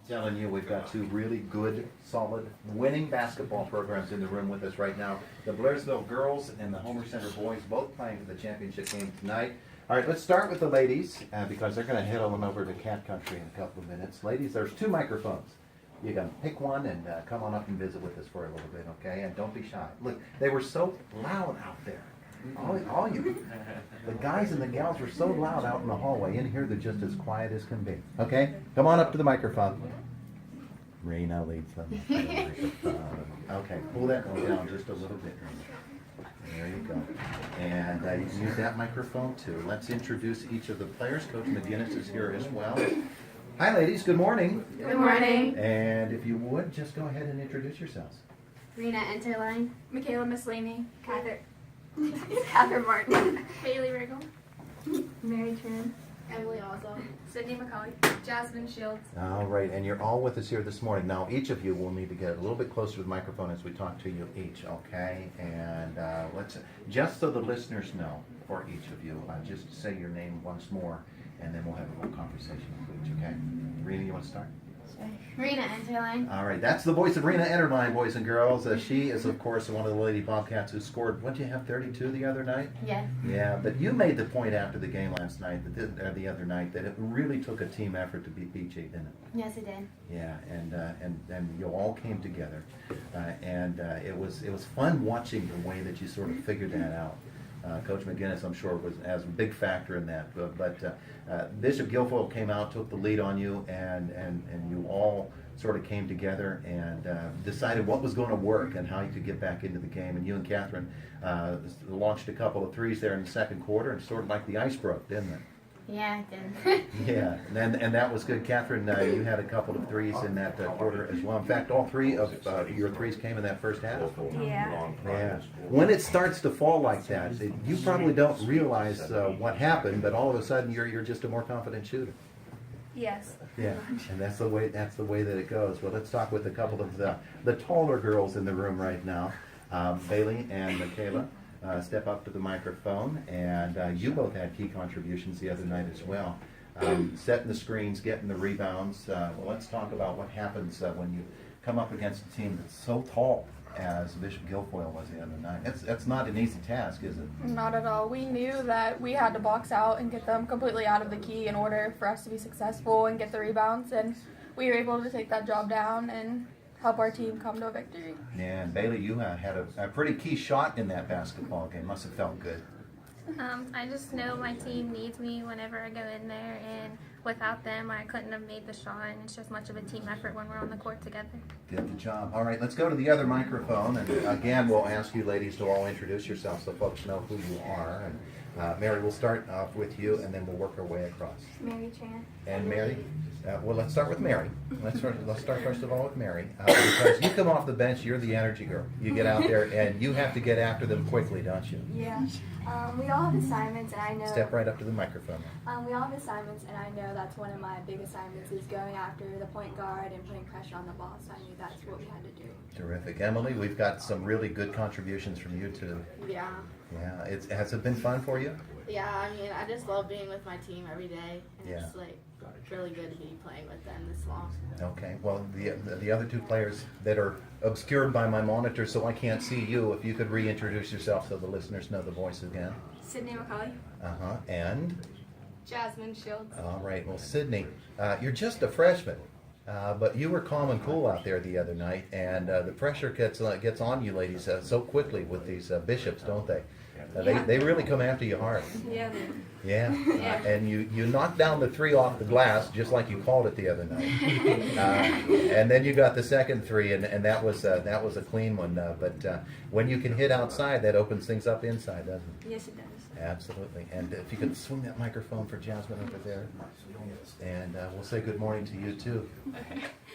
Telling you, we've got two really good, solid, winning basketball programs in the room with us right now. The Blairsville girls and the Homer-Center boys both playing for the championship game tonight. All right, let's start with the ladies because they're going to head on over to Cat Country in a couple of minutes. Ladies, there's two microphones. You can pick one and come on up and visit with us for a little bit, okay? And don't be shy. Look, they were so loud out there. All you, the guys and the gals were so loud out in the hallway. In here, they're just as quiet as can be. Okay, come on up to the microphone. Rena leads them. Okay, pull that one down just a little bit. There you go. And you can use that microphone too. Let's introduce each of the players. Coach McGinnis is here as well. Hi, ladies. Good morning. Good morning. And if you would, just go ahead and introduce yourselves. Rena Enterline. Michaela Mislaney. Catherine Martin. Bailey Riggle. Mary Tran. Emily Oswald. Sydney McCauley. Jasmine Shields. All right, and you're all with us here this morning. Now, each of you will need to get a little bit closer to the microphone as we talk to you each, okay? And let's, just so the listeners know, for each of you, just say your name once more, and then we'll have a little conversation with each, okay? Rena, you want to start? Rena Enterline. All right, that's the voice of Rena Enterline, boys and girls. She is, of course, one of the Lady Bobcats who scored, what did you have, 32 the other night? Yes. Yeah, but you made the point after the game last night, the other night, that it really took a team effort to beat BJ, didn't it? Yes, it did. Yeah, and you all came together, and it was fun watching the way that you sort of figured that out. Coach McGinnis, I'm sure, has a big factor in that. But Bishop Guilfoyle came out, took the lead on you, and you all sort of came together and decided what was going to work and how you could get back into the game. And you and Catherine launched a couple of threes there in the second quarter, and sort of like the ice broke, didn't it? Yeah, it did. Yeah, and that was good. Catherine, you had a couple of threes in that quarter as well. In fact, all three of your threes came in that first half. Yeah. Yeah. When it starts to fall like that, you probably don't realize what happened, but all of a sudden you're just a more confident shooter. Yes. Yeah, and that's the way that it goes. Well, let's talk with a couple of the taller girls in the room right now, Bailey and Michaela. Step up to the microphone, and you both had key contributions the other night as well. Setting the screens, getting the rebounds. Well, let's talk about what happens when you come up against a team that's so tall as Bishop Guilfoyle was the other night. That's not an easy task, is it? Not at all. We knew that we had to box out and get them completely out of the key in order for us to be successful and get the rebounds, and we were able to take that job down and help our team come to a victory. Yeah, and Bailey, you had a pretty key shot in that basketball game. Must have felt good. I just know my team needs me whenever I go in there, and without them, I couldn't have made the shot, and it's just much of a team effort when we're on the court together. Good job. All right, let's go to the other microphone, and again, we'll ask you ladies to all introduce yourselves so folks know who you are. And Mary, we'll start off with you, and then we'll work our way across. Mary Tran. And Mary? Well, let's start with Mary. Let's start first of all with Mary. Because you come off the bench, you're the energy girl. You get out there, and you have to get after them quickly, don't you? Yeah. We all have assignments, and I know. Step right up to the microphone. We all have assignments, and I know that's one of my big assignments is going after the point guard and putting pressure on the ball. So I knew that's what we had to do. Terrific. Emily, we've got some really good contributions from you, too. Yeah. Yeah. Has it been fun for you? Yeah, I mean, I just love being with my team every day, and Yeah. it's like really good to be playing with them this long. Okay. Well, the other two players that are obscured by my monitor, so I can't see you, if you could reintroduce yourself so the listeners know the voice again. Sydney McCauley. And? Jasmine Shields. All right. Well, Sydney, you're just a freshman, but you were calm and cool out there the other night, and the pressure gets on you ladies so quickly with these bishops, don't they? They really come after you hard. Yeah. Yeah, and you knocked down the three off the glass just like you called it the other night, and then you got the second three, and that was a clean one. But when you can hit outside, that opens things up inside, doesn't it? Yes, it does. Absolutely. And if you could swing that microphone for Jasmine over there, and we'll say good morning to you too.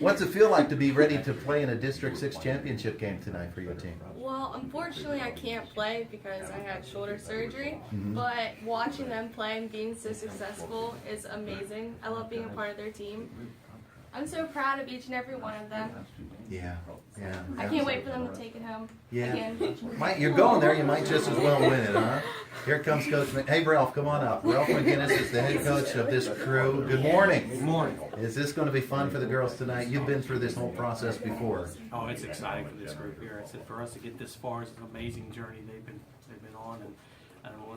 What's it feel like to be ready to play in a District 6 championship game tonight for your team? Well, unfortunately, I can't play because I had shoulder surgery, but watching them play and being so successful is amazing. I love being a part of their team. I'm so proud of each and every one of them. Yeah, yeah. I can't wait for them to take it home Yeah. again. You're going there, you might just as well win it, huh? Here comes Coach Hey, Ralph, come on up. Ralph McGinnis is the head coach of this crew. Good morning. Good morning. Is this going to be fun for the girls tonight? You've been through this whole process before. Oh, it's exciting for this group here. It's for us to get this far. It's an amazing journey they've been on, and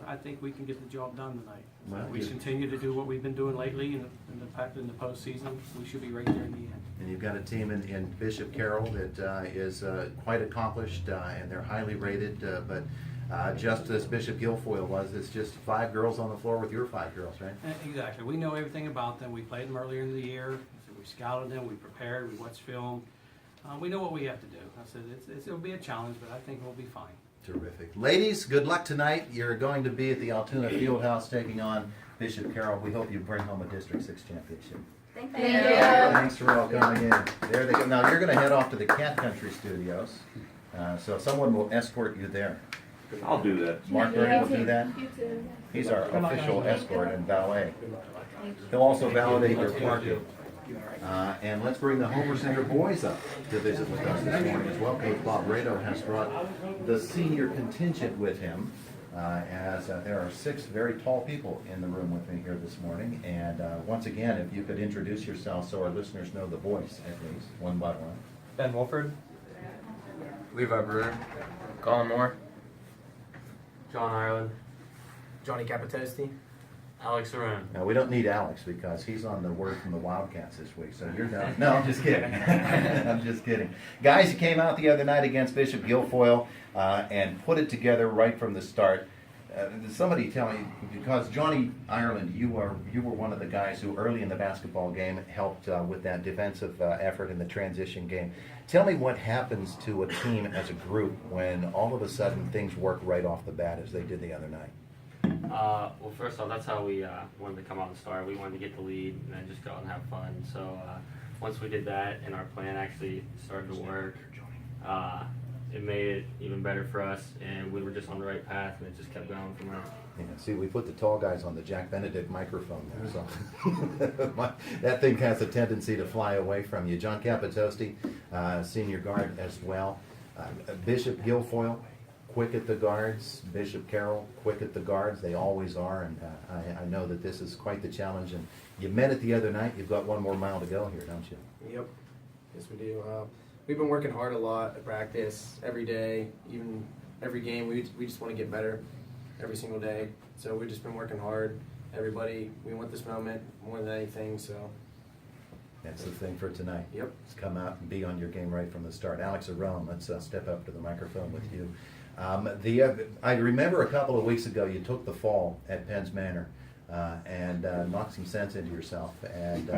I think we can get the job done tonight. Well, We you- continue to do what we've been doing lately in the postseason. We should be right there in the end. And you've got a team in Bishop Carroll that is quite accomplished, and they're highly rated, but just as Bishop Guilfoyle was, it's just 5 girls on the floor with your 5 girls, right? Exactly. We know everything about them. We played them earlier in the year. So we scouted them. We prepared. We watched film. We know what we have to do. I said it'll be a challenge, but I think we'll be fine. Terrific. Ladies, good luck tonight. You're going to be at the Altoona Fieldhouse taking on Bishop Carroll. We hope you bring home a District 6 championship. Thank you. Thanks for all coming in. There they go. Now you're going to head off to the Cat Country Studios, so someone will escort you there. I'll do that. Mark Gurney will do that. You too. He's our official escort and valet. He'll also validate your parking. And let's bring the Homer-Center boys up to visit with us this morning as well. Coach Bob Rado has brought the senior contingent with him, as there are 6 very tall people in the room with me here this morning. And once again, if you could introduce yourself so our listeners know the voice at least, one by one. Ben Wolford, Levi Brewer, Colin Moore, John Ireland, Johnny Capitosti, Alex Aroon. Now, we don't need Alex because he's on the word from the Wildcats this week, so you're done. No, I'm just kidding. I'm just kidding. Guys, you came out the other night against Bishop Guilfoyle and put it together right from the start. Somebody tell me, because Johnny Ireland, you were one of the guys who early in the basketball game helped with that defensive effort in the transition game. Tell me what happens to a team as a group when all of a sudden things work right off the bat as they did the other night. Well, first off, that's how we wanted to come out and start. We wanted to get the lead and then just go out and have fun. So once we did that and our plan actually started to work, it made it even better for us, and we were just on the right path, and it just kept going from there. Yeah, see, we put the tall guys on the Jack Benedict microphone there, so that thing has a tendency to fly away from you. John Capitosti, senior guard as well. Bishop Guilfoyle, quick at the guards. Bishop Carroll, quick at the guards. They always are, and I know that this is quite the challenge. And you met it the other night. You've got one more mile to go here, don't you? Yep. Yes, we do. We've been working hard a lot at practice, every day, even every game. We just want to get better every single day. So we've just been working hard. Everybody, we want this moment more than anything. So That's the thing for tonight. Yep. Let's come out and be on your game right from the start. Alex Arone, let's step up to the microphone with you. I remember a couple of weeks ago you took the fall at Penn's Manor and knocked some sense into yourself. And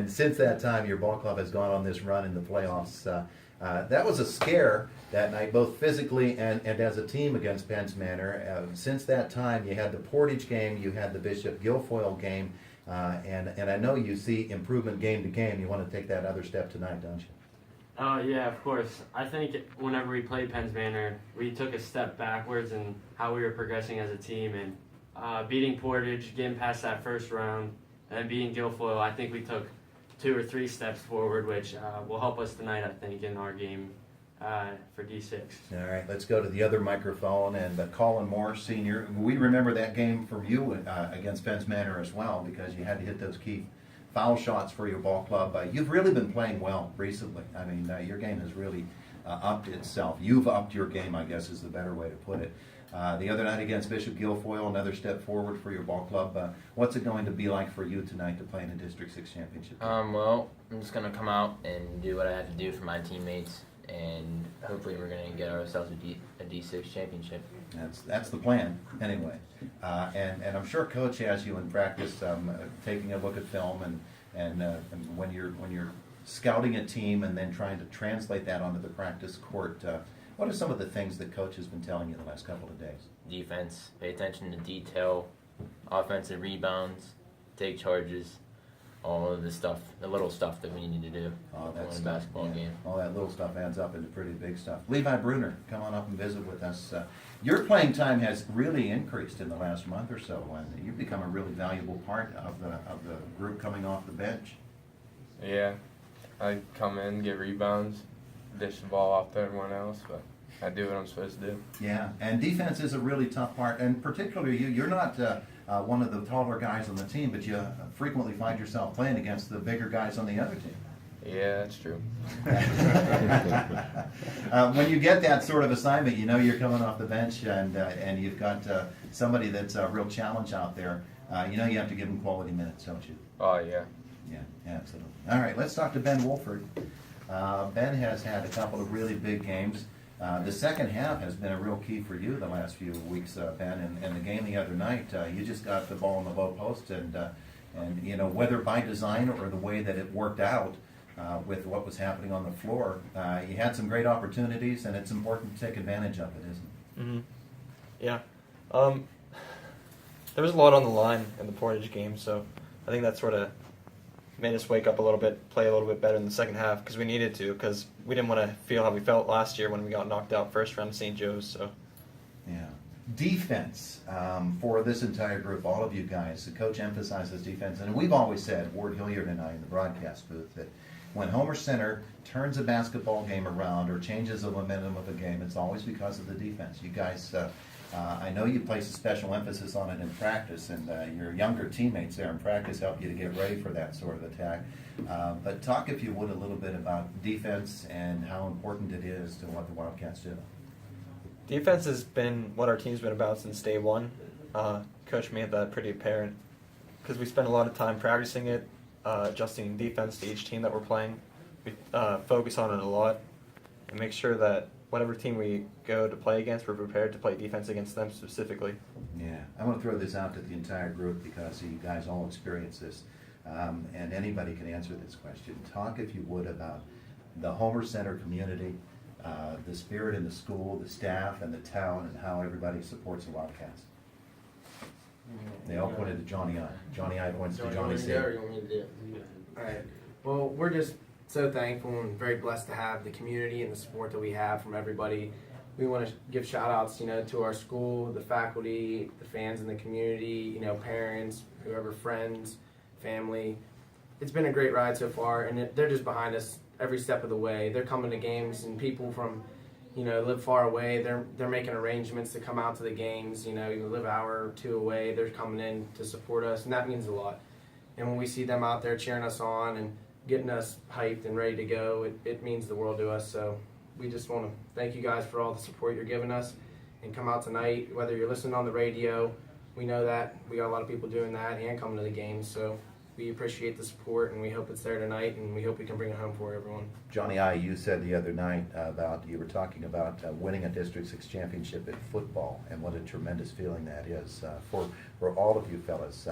since that time, your ball club has gone on this run in the playoffs. That was a scare that night, both physically and as a team against Penn's Manor. Since that time, you had the Portage game, you had the Bishop Guilfoyle game, and I know you see improvement game to game. You want to take that other step tonight, don't you? Yeah, of course. I think whenever we played Penn's Manor, we took a step backwards in how we were progressing as a team, and beating Portage, getting past that first round, and beating Guilfoyle, I think we took 2 or 3 steps forward, which will help us tonight, I think, in our game for D6. All right, let's go to the other microphone, and Colin Moore, senior. We remember that game from you against Penn's Manor as well, because you had to hit those key foul shots for your ball club. You've really been playing well recently. I mean, your game has really upped itself. You've upped your game, I guess, is the better way to put it. The other night against Bishop Guilfoyle, another step forward for your ball club. What's it going to be like for you tonight to play in a District 6 championship? Well, I'm just going to come out and do what I have to do for my teammates, and hopefully we're going to get ourselves a D6 championship. That's the plan, anyway. And I'm sure Coach has you in practice taking a look at film, and when you're scouting a team and then trying to translate that onto the practice court. What are some of the things that Coach has been telling you the last couple of days? Defense, pay attention to detail, offensive rebounds, take charges, all of the stuff, the little stuff that we need to do in a basketball game. All that little stuff adds up into pretty big stuff. Levi Bruner, come on up and visit with us. Your playing time has really increased in the last month or so, and you've become a really valuable part of the group coming off the bench. Yeah, I come in, get rebounds, dish the ball off to everyone else, but I do what I'm supposed to do. Yeah, and defense is a really tough part, and particularly you're not one of the taller guys on the team, but you frequently find yourself playing against the bigger guys on the other team. Yeah, that's true. When you get that sort of assignment, you know you're coming off the bench and you've got somebody that's a real challenge out there. You know you have to give them quality minutes, don't you? Oh, yeah. Yeah, absolutely. All right, let's talk to Ben Wolford. Ben has had a couple of really big games. The second half has been a real key for you the last few weeks, Ben. And the game the other night, you just got the ball in the low post, and you know, whether by design or the way that it worked out with what was happening on the floor, you had some great opportunities, and it's important to take advantage of it, isn't it? Mm-hmm. Yeah. There was a lot on the line in the Portage game, so I think that sort of made us wake up a little bit, play a little bit better in the second half, because we needed to, because we didn't want to feel how we felt last year when we got knocked out first round St. Joe's. So, yeah. Defense for this entire group, all of you guys. The coach emphasizes defense, and we've always said, Ward Hilliard and I in the broadcast booth, that when Homer-Center turns a basketball game around or changes the momentum of a game, it's always because of the defense. You guys, I know you place a special emphasis on it in practice, and your younger teammates there in practice help you to get ready for that sort of attack. But talk, if you would, a little bit about defense and how important it is to what the Wildcats do. defense has been what our team's been about since day one. Coach made that pretty apparent because we spent a lot of time practicing it, adjusting defense to each team that we're playing. We focus on it a lot and make sure that whatever team we go to play against, we're prepared to play defense against them specifically. Yeah, I want to throw this out to the entire group because you guys all experience this, and anybody can answer this question. Talk, if you would, about the Homer-Center community, the spirit in the school, the staff, and the town, and how everybody supports the Wildcats. They all pointed to Johnny I. Johnny I points to Johnny C. All right. Well, we're just so thankful and very blessed to have the community and the support that we have from everybody. We want to give shout outs, to our school, the faculty, the fans in the community, parents, whoever, friends, family. It's been a great ride so far, and they're just behind us every step of the way. They're coming to games, and people from, live far away, they're making arrangements to come out to the games. You live an hour or two away, they're coming in to support us, and that means a lot. And when we see them out there cheering us on and getting us hyped and ready to go, it means the world to us. So we just want to thank you guys for all the support you're giving us, and come out tonight, whether you're listening on the radio. We know that we got a lot of people doing that and coming to the games, so we appreciate the support, and we hope it's there tonight, and we hope we can bring it home for everyone. Johnny I, you said the other night you were talking about winning a District 6 championship in football, and what a tremendous feeling that is for all of you fellas.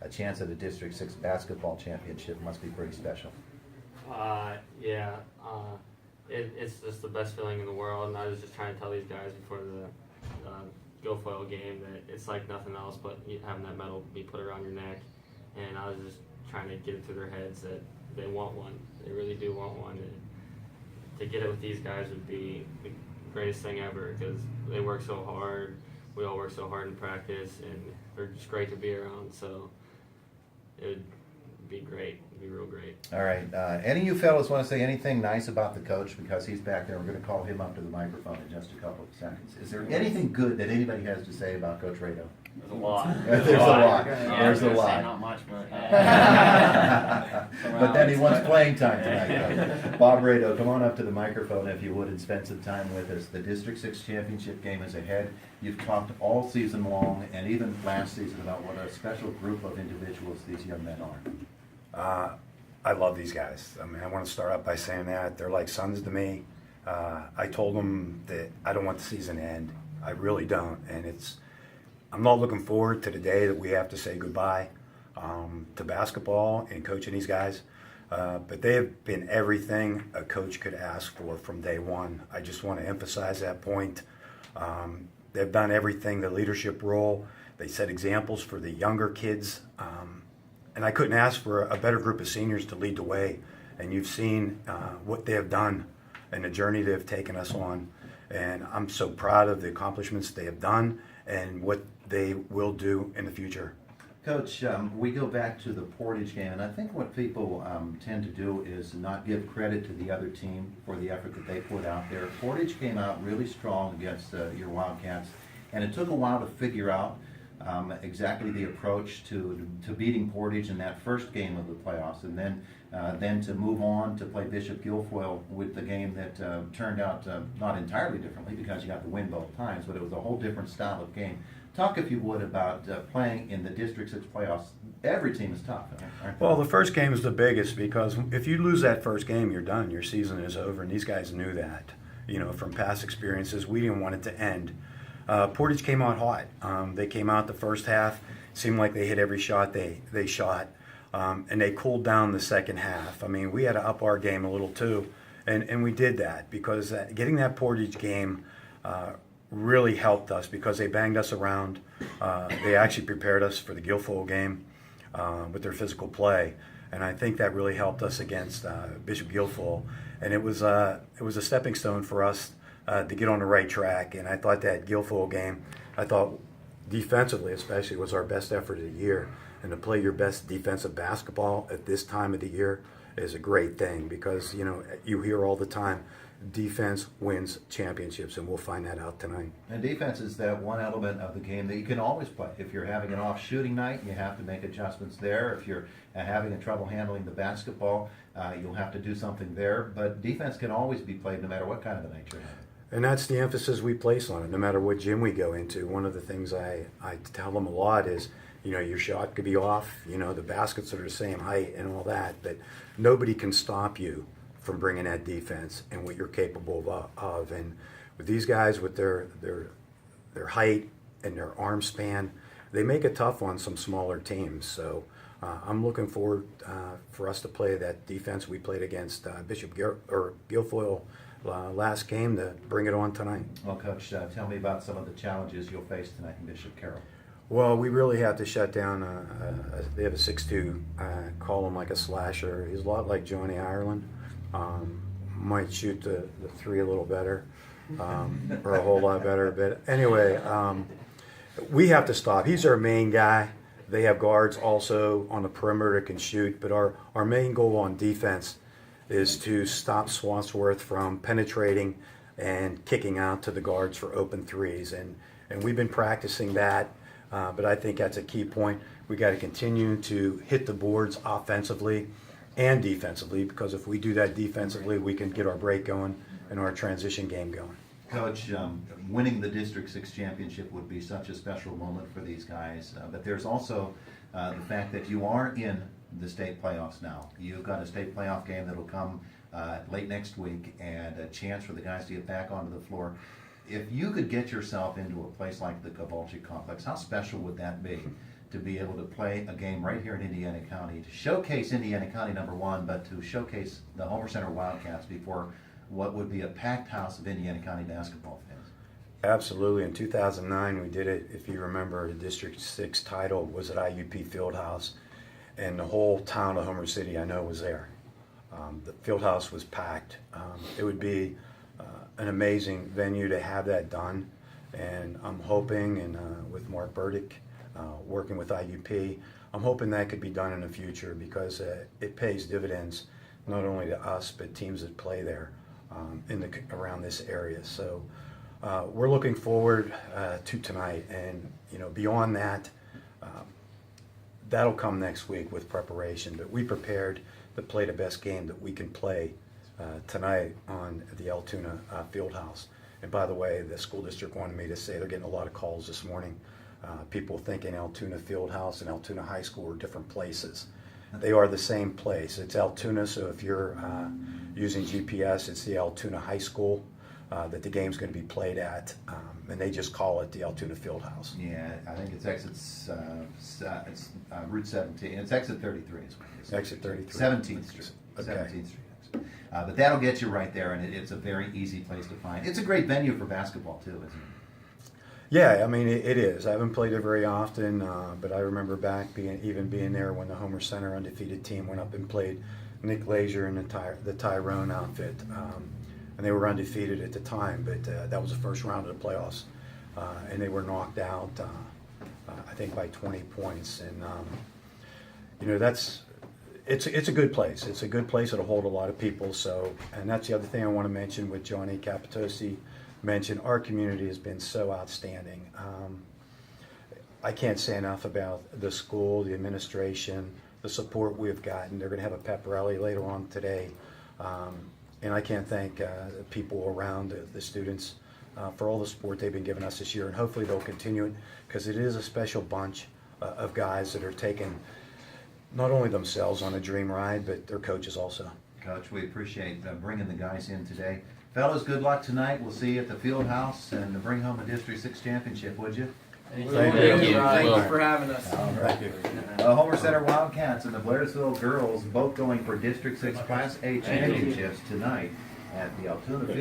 A chance at a District 6 basketball championship must be pretty special. It's just the best feeling in the world, and I was just trying to tell these guys before the Guilfoyle game that it's like nothing else but having that medal be put around your neck, and I was just trying to get it through their heads that they want one. They really do want one, and to get it with these guys would be the greatest thing ever because they work so hard. We all work so hard in practice, and they're just great to be around, so it would be great. It'd be real great. All right. Any of you fellas want to say anything nice about the coach? Because he's back there. We're going to call him up to the microphone in just a couple of seconds. Is there anything good that anybody has to say about Coach Rado? There's a lot. There's a lot. Yeah, There's a lot. Not much, but. But then he wants playing time tonight. Bob Rado, come on up to the microphone if you would and spend some time with us. The District 6 championship game is ahead. You've talked all season long and even last season about what a special group of individuals these young men are. I love these guys. I mean, I want to start out by saying that they're like sons to me. I told them that I don't want the season to end. I really don't, and I'm not looking forward to the day that we have to say goodbye to basketball and coaching these guys. But they have been everything a coach could ask for from day one. I just want to emphasize that point. They've done everything, the leadership role. They set examples for the younger kids. And I couldn't ask for a better group of seniors to lead the way. And you've seen what they have done and the journey they have taken us on. And I'm so proud of the accomplishments they have done and what they will do in the future. Coach, we go back to the Portage game, and I think what people tend to do is not give credit to the other team for the effort that they put out there. Portage came out really strong against your Wildcats, and it took a while to figure out exactly the approach to beating Portage in that first game of the playoffs, and then to move on to play Bishop Guilfoyle with the game that turned out not entirely differently because you got the win both times, but it was a whole different style of game. Talk, if you would, about playing in the District 6 playoffs. Every team is tough, aren't they? Well, the first game is the biggest because if you lose that first game, you're done. Your season is over, and these guys knew that. You know, from past experiences, we didn't want it to end. Portage came out hot. They came out the first half. Seemed like they hit every shot they shot, and they cooled down the second half. I mean, we had to up our game a little too, and we did that because getting that Portage game really helped us because they banged us around. They actually prepared us for the Guilfoyle game with their physical play, and I think that really helped us against Bishop Guilfoyle. And it was a stepping stone for us to get on the right track. And I thought that Guilfoyle game, I thought defensively especially, was our best effort of the year. And to play your best defensive basketball at this time of the year is a great thing because, you know, you hear all the time, defense wins championships, and we'll find that out tonight. And defense is that one element of the game that you can always play. If you're having an off shooting night, you have to make adjustments there. If you're having trouble handling the basketball, you'll have to do something there. But defense can always be played no matter what kind of a night you're having. And that's the emphasis we place on it, no matter what gym we go into. One of the things I tell them a lot is, you know, your shot could be off, you know, the baskets are the same height and all that, but nobody can stop you from bringing that defense and what you're capable of. And with these guys, with their height and their arm span, they make it tough on some smaller teams. So I'm looking forward for us to play that defense we played against Bishop Guilfoyle last game to bring it on tonight. Well, Coach, tell me about some of the challenges you'll face tonight in Bishop Carroll. Well, we really have to shut down. They have a 6'2", call him like a slasher. He's a lot like Johnny Ireland. Might shoot the three a little better, or a whole lot better. But anyway, we have to stop. He's our main guy. They have guards also on the perimeter that can shoot. But our main goal on defense is to stop Swansworth from penetrating and kicking out to the guards for open threes. And we've been practicing that. But I think that's a key point. We got to continue to hit the boards offensively and defensively, because if we do that defensively, we can get our break going and our transition game going. Coach, winning the District 6 championship would be such a special moment for these guys, but there's also the fact that you are in the state playoffs now. You've got a state playoff game that'll come late next week, and a chance for the guys to get back onto the floor. If you could get yourself into a place like the Cavalci Complex, how special would that be to be able to play a game right here in Indiana County, to showcase Indiana County, number one, but to showcase the Homer-Center Wildcats before what would be a packed house of Indiana County basketball fans? Absolutely. In 2009, we did it. If you remember, the District 6 title was at IUP Fieldhouse, and the whole town of Homer City, I know, was there. The Fieldhouse was packed. It would be an amazing venue to have that done, and I'm hoping, and with Mark Burdick, working with IUP, I'm hoping that could be done in the future, because it pays dividends not only to us but teams that play there around this area. So we're looking forward to tonight, and beyond that, that'll come next week with preparation. But we prepared to play the best game that we can play tonight on the Altoona Fieldhouse. And by the way, the school district wanted me to say they're getting a lot of calls this morning. People thinking Altoona Fieldhouse and Altoona High School are different places. They are the same place. It's Altoona, so if you're using GPS, it's the Altoona High School that the game's going to be played at, and they just call it the Altoona Fieldhouse. Yeah, I think it's Route 17. It's exit 33. Exit 33. 17th Street. Okay. 17th Street. But that'll get you right there, and it's a very easy place to find. It's a great venue for basketball, too, isn't it? Yeah, I mean, it is. I haven't played it very often, but I remember back being there when the Homer-Center undefeated team went up and played Nick Glazier and the Tyrone outfit. And they were undefeated at the time, but that was the first round of the playoffs. And they were knocked out I think by 20 points. And, you know, it's a good place. It's a good place. It'll hold a lot of people. So, and that's the other thing I want to mention with Johnny Capitosi mentioned. Our community has been so outstanding. I can't say enough about the school, the administration, the support we've gotten. They're going to have a pep rally later on today. And I can't thank the people around the students for all the support they've been giving us this year. And hopefully they'll continue it, because it is a special bunch of guys that are taking not only themselves on a dream ride, but their coaches also. Coach, we appreciate bringing the guys in today. Fellas, good luck tonight. We'll see you at the field house and bring home a District 6 championship, would you? Thank you. Thank you Well. for having us. All right. Homer-Center Wildcats and the Blairsville girls both going for District 6 Class A championships tonight at the Altoona Field.